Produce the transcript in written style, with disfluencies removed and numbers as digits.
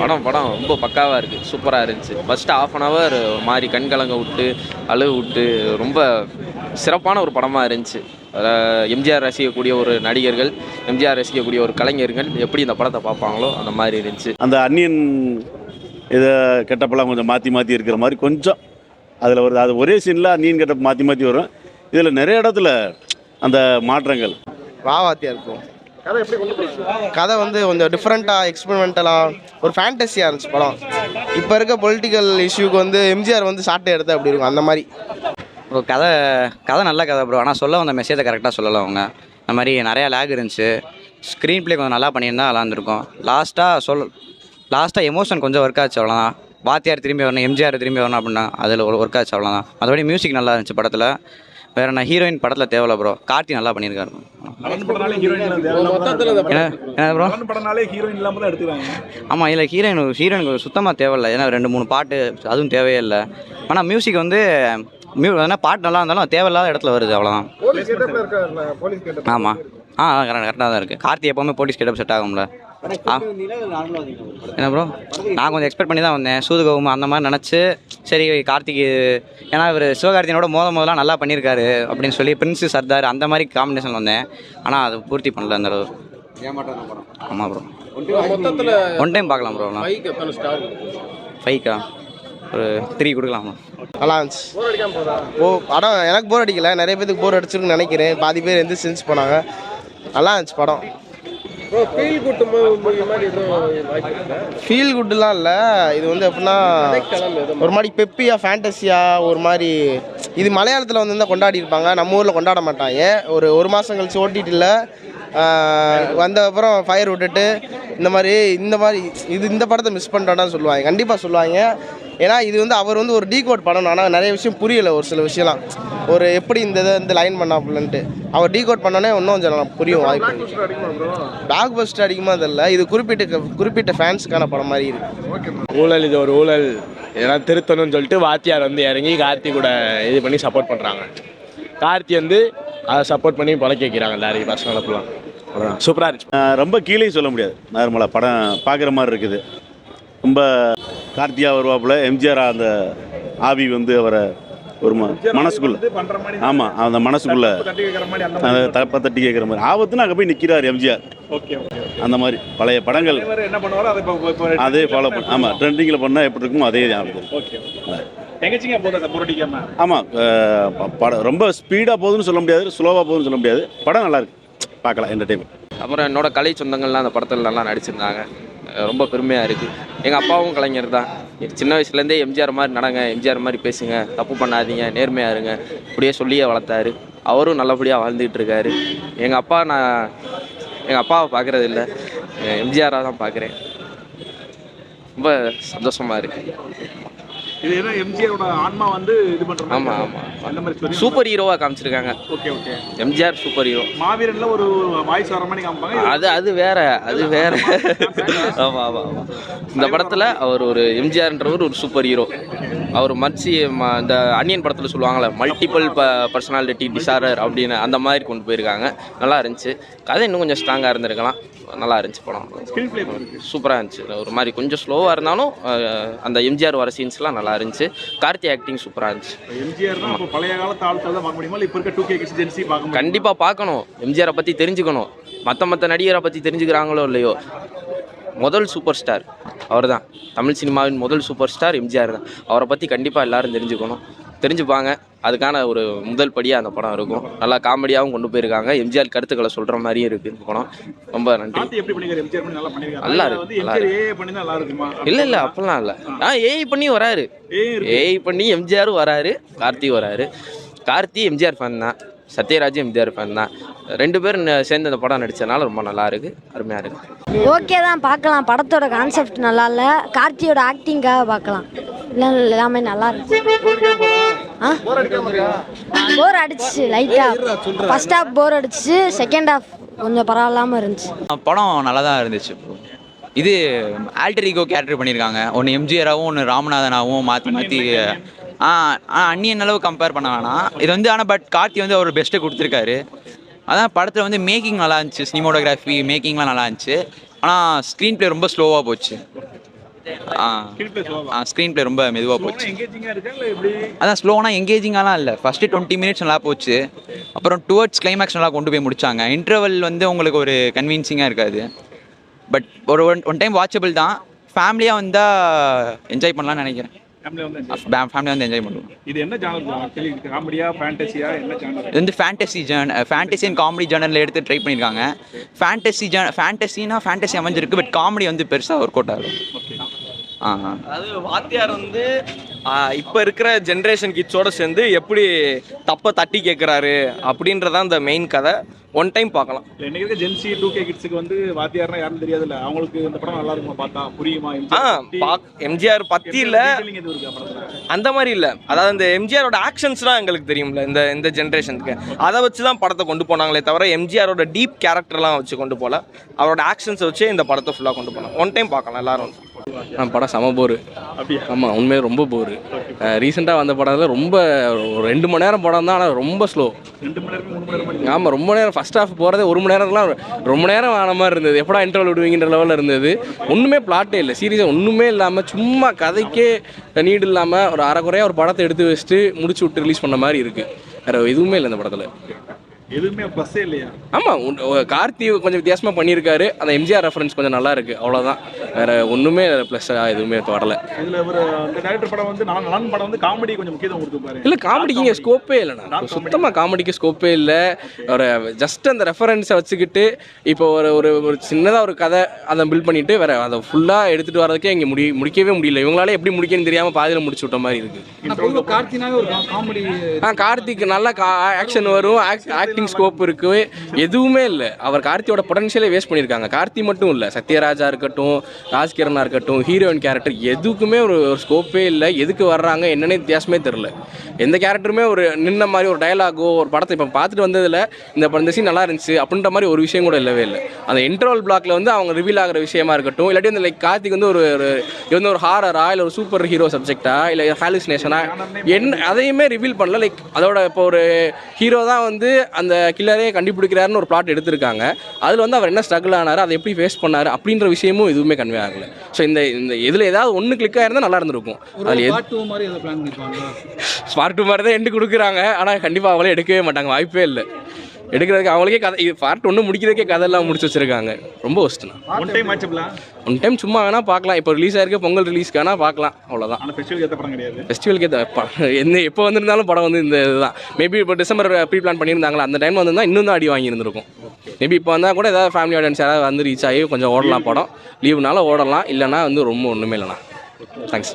படம் படம் ரொம்ப பக்காவாக இருக்குது, சூப்பராக இருந்துச்சு. ஃபஸ்ட்டு ½ அன் ஹவர் ஒரு மாதிரி கண்கலங்க விட்டு அழுகு விட்டு ரொம்ப சிறப்பான ஒரு படமாக இருந்துச்சு. எம்ஜிஆர் ரசிக்கக்கூடிய ஒரு நடிகர்கள், எம்ஜிஆர் ரசிக்கக்கூடிய ஒரு கலைஞர்கள் எப்படி இந்த படத்தை பார்ப்பாங்களோ அந்த மாதிரி இருந்துச்சு. அந்த அன்னியன் இதை கெட்டப்பெல்லாம் கொஞ்சம் மாற்றி மாற்றி இருக்கிற மாதிரி கொஞ்சம் அதில் வருது. அது ஒரே சீனில் அன்னியன் கெட்டப் மாற்றி மாற்றி வரும். இதில் நிறைய இடத்துல அந்த மாற்றங்கள் வாத்தியாக இருக்கும். கதை வந்து கொஞ்சம் டிஃப்ரெண்ட்டாக எக்ஸ்பெரிமெண்டலாக ஒரு ஃபேண்டஸியாக இருந்துச்சு படம். இப்போ இருக்க பொலிட்டிக்கல் இஷ்யூக்கு வந்து எம்ஜிஆர் வந்து சாட்டை எடுத்து அப்படி இருக்கும் அந்த மாதிரி. ப்ரோ கதை நல்ல கதை ப்ரோ. ஆனால் சொல்ல வந்த மெசேஜை கரெக்டாக சொல்லலை அவங்க. அந்த மாதிரி நிறையா லேக் இருந்துச்சு. ஸ்க்ரீன் ப்ளே கொஞ்சம் நல்லா பண்ணியிருந்தா நல்லா இருந்திருக்கும். லாஸ்ட்டாக எமோஷன் கொஞ்சம் ஒர்க் ஆச்சு, அவ்வளோதான். வாத்தியார் திரும்பி வரணும், எம்ஜிஆர் திரும்பி வரணும் அப்படின்னா அதில் ஒர்க் ஆச்சு, அவ்வளோதான். அதோடய மியூசிக் நல்லா இருந்துச்சு படத்தில். வேறு நான் ஹீரோயின் படத்தில் தேவையில்ல ப்ரோ. கார்த்தி நல்லா பண்ணியிருக்காரு. என்ன ப்ரோ? ஆமாம், இல்லை ஹீரோயினுக்கு சுத்தமாக தேவையில்லை. ஏன்னா 2-3 பாட்டு அதுவும் தேவையே இல்லை. ஆனால் மியூசிக் வந்து பாட்டு நல்லா இருந்தாலும் தேவையில்லாத இடத்துல வருது, அவ்வளோதான். ஆமாம், கரெக்டாக தான் இருக்குது. கார்த்தி எப்போவுமே போலீஸ் கெட்டப் செட் ஆகும்ல. என்ன ப்ரோ, நான் கொஞ்சம் எக்ஸ்பெக்ட் பண்ணி தான் வந்தேன். சூதுகவும் அந்த மாதிரி நினச்சி சரி கார்த்திக், ஏன்னா இவர் சிவகார்த்தியனோட முதலாம் நல்லா பண்ணியிருக்காரு அப்படின்னு சொல்லி பிரின்ஸு சர்தார் அந்த மாதிரி காம்பினேஷன் வந்தேன். ஆனால் அது பூர்த்தி பண்ணல அந்த அளவு. ஆமாம் ப்ரோ, ஒன் டைம் பார்க்கலாம் ப்ரோ. 5க்கா ஒரு 3 கொடுக்கலாம். நல்லா இருந்துச்சு. படம் எனக்கு போர் அடிக்கலை, நிறைய பேருக்கு போர் அடிச்சிருக்குன்னு நினைக்கிறேன். பாதி பேர் எந்த சென்ஸ் போனாங்க. நல்லா இருந்துச்சு படம். ஃபீல் குட்லாம் இல்லை, இது வந்து எப்படின்னா ஒரு மாதிரி பெப்பியாக ஃபேண்டஸியாக ஒரு மாதிரி. இது மலையாளத்தில் வந்து கொண்டாடி இருப்பாங்க, நம்ம ஊரில் கொண்டாட மாட்டாங்க. ஒரு மாதம் கழிச்சு ஓட்டிட்டு வந்த அப்புறம் ஃபயர் விட்டுட்டு இந்த மாதிரி இந்த படத்தை மிஸ் பண்ணுறோன்னு சொல்லுவாங்க. கண்டிப்பாக சொல்லுவாங்க. ஏன்னா இது வந்து அவர் வந்து ஒரு டீகோட் பண்ணணும். ஆனால் நிறைய விஷயம் புரியலை, ஒரு சில விஷயம்லாம். ஒரு எப்படி இந்த இதை வந்து லைன் பண்ணாப்புலன்ட்டு அவர் டீகோட் பண்ணோன்னே இன்னும் கொஞ்சம் புரியும் வாய்ப்பு. பிளாக் பஸ்டர் அடிக்குமா தெரியல. இது குறிப்பிட்ட ஃபேன்ஸுக்கான படம் மாதிரி இருக்கு. ஊழல், இது ஒரு ஊழல், இதெல்லாம் திருத்தணும்னு சொல்லிட்டு வாத்தியார் வந்து இறங்கி கார்த்தி கூட இது பண்ணி சப்போர்ட் பண்ணுறாங்க. கார்த்தி வந்து அதை சப்போர்ட் பண்ணி பழக்க வைக்கிறாங்க எல்லாரையும் பசங்களுக்குலாம். சூப்பராக இருந்துச்சு. ரொம்ப கீழே சொல்ல முடியாது. நார்மலாக படம் பார்க்குற மாதிரி இருக்குது. ரொம்ப கார்த்தியாக வருவாப்புல, எம்ஜிஆர் அந்த ஆவி வந்து அவரை ஒரு மனசுக்குள்ள, ஆமாம் அந்த மனசுக்குள்ள அந்த தப்பை தட்டி கேட்குற மாதிரி ஆபத்துன்னு அங்கே போய் நிற்கிறார் எம்ஜிஆர். அந்த மாதிரி பழைய படங்கள் அதே ஃபாலோ பண்ண. ஆமாம், ட்ரெண்டிங்கில் பண்ணால் எப்படி இருக்குமோ அதே ஆகுது. ஆமாம், படம் ரொம்ப ஸ்பீடாக போகுதுன்னு சொல்ல முடியாது, ஸ்லோவாக போகுதுன்னு சொல்ல முடியாது. படம் நல்லா இருக்கு, பார்க்கலாம், என்டர்டைன்மெண்ட். அப்புறம் என்னோட கலை சொந்தங்கள்லாம் அந்த படத்தில் நல்லா நடிச்சிருந்தாங்க. ரொம்ப பெருமையாக இருக்குது. எங்கள் அப்பாவும் கலைஞர் தான். சின்ன வயசுலேருந்தே எம்ஜிஆர் மாதிரி நடங்க, எம்ஜிஆர் மாதிரி பேசுங்க, தப்பு பண்ணாதீங்க, நேர்மையாக இருங்க, இப்படியே சொல்லியே வளர்த்தாரு. அவரும் நல்லபடியாக வாழ்ந்துக்கிட்டு இருக்காரு. எங்கள் அப்பாவை பார்க்குறது இல்லை, எம்ஜிஆராக தான் பார்க்குறேன். ரொம்ப சந்தோஷமாக இருக்குது. இது என்ன எம்ஜிஆரோட ஆன்மா வந்து இது பண்றாங்க. ஆமா ஆமா, அந்த மாதிரி சூப்பர் ஹீரோவா காமிச்சிருக்காங்க. Okay okay, MGR super hero. மாவீரன்ல ஒரு வாய்ஸ் வர மாதிரி காமிப்பாங்க. அது வேற. ஆமா ஆமா ஆமா. இந்த படத்துல அவர் ஒரு எம்ஜிஆர்ன்றவர் ஒரு சூப்பர் ஹீரோ. அவர் இந்த அன்னியன் படத்தில் சொல்லுவாங்கள்ல, மல்டிபிள் பர்சனாலிட்டி டிசார்டர் அப்படின்னு அந்த மாதிரி கொண்டு போயிருக்காங்க. நல்லா இருந்துச்சு. கதை இன்னும் கொஞ்சம் ஸ்ட்ராங்காக இருந்திருக்கலாம். நல்லா இருந்துச்சு படம். சூப்பராக இருந்துச்சு. ஒரு மாதிரி கொஞ்சம் ஸ்லோவாக இருந்தாலும் அந்த எம்ஜிஆர் வர சீன்ஸ்லாம் நல்லா இருந்துச்சு. கார்த்தி ஆக்டிங் சூப்பராக இருந்துச்சு. எம்ஜிஆர் தான் பழைய காலத்து ஆட்கள் தான் பார்க்க முடியுமா, இப்போ இருக்க 2K கிட்ஸ் ஜென்சி பார்க்க? கண்டிப்பாக பார்க்கணும். எம்ஜிஆரை பற்றி தெரிஞ்சுக்கணும். மற்ற நடிகரை பற்றி தெரிஞ்சுக்கிறாங்களோ இல்லையோ, முதல் சூப்பர் ஸ்டார் அவர் தான். தமிழ் சினிமாவின் முதல் சூப்பர் ஸ்டார் எம்ஜிஆர் தான். அவரை பற்றி கண்டிப்பாக எல்லோரும் தெரிஞ்சுப்பாங்க. அதுக்கான ஒரு முதல் படியாக அந்த படம் இருக்கும். நல்லா காமெடியாகவும் கொண்டு போயிருக்காங்க. எம்ஜிஆர் கருத்துக்களை சொல்கிற மாதிரியும் இருக்குது இந்த படம். ரொம்ப நன்றி. நல்லா இருக்கு. இல்லை அப்பெல்லாம் இல்லை. ஏஐ பண்ணி வராரு. ஏஐ பண்ணி எம்ஜிஆரும் வராரு, கார்த்தி வராரு. கார்த்தி எம்ஜிஆர் ஃபேன் தான், சத்யராஜ் எம்ஜிஆர் ஃபேன் தான். 2 பேரும் சேர்ந்து அந்த படம் நடித்ததுனால ரொம்ப நல்லா இருக்குது, அருமையாக இருக்குது. ஓகே தான், பார்க்கலாம். படத்தோட கான்செப்ட் நல்லா இல்லை, கார்த்தியோட ஆக்டிங்காக பார்க்கலாம். இல்லை எல்லாமே நல்லா இருக்கு. போர் அடிச்சு லைட்டாக. ஃபர்ஸ்ட் ஹாஃப் போர் அடிச்சு, செகண்ட் ஹாஃப் கொஞ்சம் பரவாயில்லாமல் இருந்துச்சு. படம் நல்லா தான் இருந்துச்சு. இது ஆல்டர் ஈகோ கேரக்டர் பண்ணியிருக்காங்க. ஒன்று எம்ஜிஆராகவும் ஒன்று ராமநாதனாகவும் மாற்றி அன்னியன் அளவு கம்பேர் பண்ண வேணாம் இது வந்து. ஆனால் பட் கார்த்தி வந்து அவர் பெஸ்ட்டை கொடுத்துருக்காரு. அதான் படத்தில் வந்து மேக்கிங் நல்லா இருந்துச்சு, சினிமோட்டோகிராஃபி மேக்கிங்லாம் நல்லா இருந்துச்சு. ஆனால் ஸ்க்ரீன் ப்ளே ரொம்ப ஸ்லோவாக போச்சு. ஸ்கிரீன் பிளே ஸ்லோவா? ஸ்க்ரீன் ப்ளே ரொம்ப மெதுவாக போச்சு. எங்கேஜிங்கா இருக்கா இல்ல எப்படி? அதான் ஸ்லோனா எங்கேஜிங்காலாம் இல்லை. ஃபஸ்ட்டு 20 மினிட்ஸ் நல்லா போச்சு, அப்புறம் டுவர்ட்ஸ் கிளைமேக்ஸ் நல்லா கொண்டு போய் முடிச்சாங்க. இன்டர்வல் வந்து உங்களுக்கு ஒரு கன்வின்சிங்காக இருக்காது. பட் ஒரு ஒன் டைம் வாட்சபிள் தான். ஃபேமிலியாக வந்தால் என்ஜாய் பண்ணலாம்னு நினைக்கிறேன். ஃபேமிலியாக வந்து என்ஜாய் பண்ணுவோம். இது என்ன ஜானர்? காமெடியா, ஃபேண்டசியா, என்ன ஜானர்? இது வந்து ஃபேண்டசி அண்ட் காமெடி ஜானரில் எடுத்து ட்ரை பண்ணியிருக்காங்க. ஃபேண்டசி அமைஞ்சிருக்கு, பட் காமெடி வந்து பெருசாக ஒர்க் அவுட் ஆகும். அதாவது வாத்தியார் வந்து இப்போ இருக்கிற ஜென்ரேஷன் கிட்ஸோடு சேர்ந்து எப்படி தப்பை தட்டி கேட்குறாரு அப்படின்றதான் இந்த மெயின் கதை. ஒன் டைம் பார்க்கலாம். இன்னைக்கு இருக்க ஜென்சி 2K கிட்ஸுக்கு வந்து வாத்தியார்னா யாரும் தெரியாதுல்ல, அவங்களுக்கு இந்த படம் நல்லா இருக்குமா, பார்த்தா புரியுமா? எம்ஜிஆர் பற்றி இல்லை, அந்த மாதிரி இல்லை. அதாவது இந்த எம்ஜிஆரோட ஆக்ஷன்ஸ்லாம் எங்களுக்கு தெரியும்ல இந்த ஜென்ரேஷனுக்கு, அதை வச்சு தான் படத்தை கொண்டு போனாங்களே தவிர எம்ஜிஆரோட டீப் கேரக்டர்லாம் வச்சு கொண்டு போகல. அவரோட ஆக்ஷன்ஸை வச்சு இந்த படத்தை ஃபுல்லாக கொண்டு போனாங்க. ஒன் டைம் பார்க்கலாம் எல்லாரும். படம் செம போரு. ஆமாம், உண்மையாக ரொம்ப போரு. ரீசெண்டாக வந்த படத்தில் ரொம்ப 2 மணி நேரம் படம் தான், ஆனால் ரொம்ப ஸ்லோ. 2 மணி நேரம் 3 மணி நேரம். ஆமாம், ரொம்ப நேரம். ஃபர்ஸ்ட் ஹாஃப் போகிறதே 1 மணி நேரம்லாம் ரொம்ப நேரம் ஆன மாதிரி இருந்தது. எப்படா இன்டர்வல் விடுவீங்கிற லெவலில் இருந்தது. ஒன்றுமே பிளாட்டே இல்லை, சீரியஸாக ஒன்றுமே இல்லாமல் சும்மா கதைக்கே நீடு இல்லாமல் ஒரு அரைக்குறையாக ஒரு படத்தை எடுத்து வச்சுட்டு முடிச்சு விட்டு ரிலீஸ் பண்ண மாதிரி இருக்குது. வேறு எதுவுமே இல்லை இந்த படத்தில். எதுவுமே ப்ளஸ்ஸே இல்லையா? ஆமாம், கார்த்தி கொஞ்சம் வித்தியாசமாக பண்ணியிருக்காரு. அந்த எம்ஜிஆர் ரெஃபரன்ஸ் கொஞ்சம் நல்லா இருக்குது, அவ்வளோதான். வேறு ஒன்றுமே ப்ளஸ்ஸாக எதுவுமே வரல. இதில் ஒரு இந்த டைரக்டர் படம் வந்து நான் படம் வந்து காமெடி கொஞ்சம் முக்கியத்துவம் கொடுத்துருப்பாரு. இல்லை, காமெடிக்கு இங்கே ஸ்கோப்பே இல்லைண்ணா, சுத்தமாக காமெடிக்கு ஸ்கோப்பே இல்லை. ஒரு ஜஸ்ட் அந்த ரெஃபரன்ஸை வச்சுக்கிட்டு இப்போ ஒரு சின்னதாக ஒரு கதை அதை பில்ட் பண்ணிவிட்டு வேறு அதை ஃபுல்லாக எடுத்துகிட்டு வரதுக்கே இங்கே முடிக்கவே முடியல. இவங்களால எப்படி முடிக்கணும்னு தெரியாமல் பாதியில் முடிச்சு விட்ட மாதிரி இருக்குது. கார்த்தினாவே ஒரு காமெடி. கார்த்திக் நல்லா ஆக்ஷன் வரும், ஆக்டிங் ஸ்கோப் இருக்கு, எதுவுமே இல்லை. அவர் கார்த்தியோட பொட்டன்ஷியலே வேஸ்ட் பண்ணியிருக்காங்க. கார்த்தி மட்டும் இல்லை, சத்யராஜா இருக்கட்டும், ராஜ்கிரனா இருக்கட்டும், ஹீரோயின் கேரக்டர் எதுக்குமே ஒரு ஸ்கோப்பே இல்லை. எதுக்கு வர்றாங்க என்னன்னே வித்தியாசமே தெரில. எந்த கேரக்டருமே ஒரு நின்ன மாதிரி ஒரு டயலாகோ ஒரு படத்தை இப்போ பார்த்துட்டு வந்ததில் இந்த சீன் நல்லா இருந்துச்சு அப்படின்ற மாதிரி ஒரு விஷயம் கூட இல்லவே இல்லை. அந்த இன்டர்வல் பிளாக்ல வந்து அவங்க ரிவீல் ஆகிற விஷயமா இருக்கட்டும், இல்லாட்டி வந்து லைக் கார்த்திக் வந்து ஒரு ஹாரரா இல்லை ஒரு சூப்பர் ஹீரோ சப்ஜெக்டா இல்லை ஹாலுசினேஷனா என்ன அதையுமே ரிவீல் பண்ணல. லைக் அதோட இப்போ ஒரு ஹீரோ தான் வந்து அந்த கில்லரே கண்டுபிடிக்கிறாருன்னு ஒரு பிளாட் எடுத்திருக்காங்க. அதில் வந்து அவர் என்ன ஸ்ட்ரகிள் ஆனார், அதை எப்படி ஃபேஸ் பண்ணார் அப்படின்ற விஷயமும் எதுவுமே கன்வே ஆகலை. ஸோ இந்த இதில் ஏதாவது ஒன்று கிளிக் ஆயிருந்தால் நல்லா இருந்திருக்கும். அதில் பார்ட் 2 மாதிரி தான் எண்டு கொடுக்குறாங்க, ஆனால் கண்டிப்பாக அவங்களே எடுக்கவே மாட்டாங்க, வாய்ப்பே இல்லை எடுக்கிறதுக்கு. அவங்களுக்கே கதை இது பார்ட் 1 முடிக்கிறதுக்கே கதையெல்லாம் முடிச்சு வச்சிருக்காங்க. ரொம்ப ஒஸ்ட்டுண்ணா. ஒன் டைம் சும்மா வேணால் பார்க்கலாம். இப்போ ரிலீஸ் ஆகிருக்க பொங்கல் ரிலீஸ்க்கு வேணால் பார்க்கலாம், அவ்வளோதான். ஃபெஸ்டிவலுக்கு எப்போ வந்திருந்தாலும் படம் வந்து இந்த இதுதான். மேபி இப்போ டிசம்பர் ப்ரீ பிளான் பண்ணியிருந்தாங்களா, அந்த டைம் வந்து இன்னும் தான் அடி வாங்கியிருந்திருக்கும். மேபி இப்போ வந்தால் கூட ஏதாவது ஃபேமிலி ஆடியன்ஸ் யாராவது வந்து ரீச் ஆகி கொஞ்சம் ஓடலாம், படம் லீவுனால ஓடலாம். இல்லைனா வந்து ரொம்ப ஒன்றுமே இல்லைண்ணா. தேங்க்ஸ்.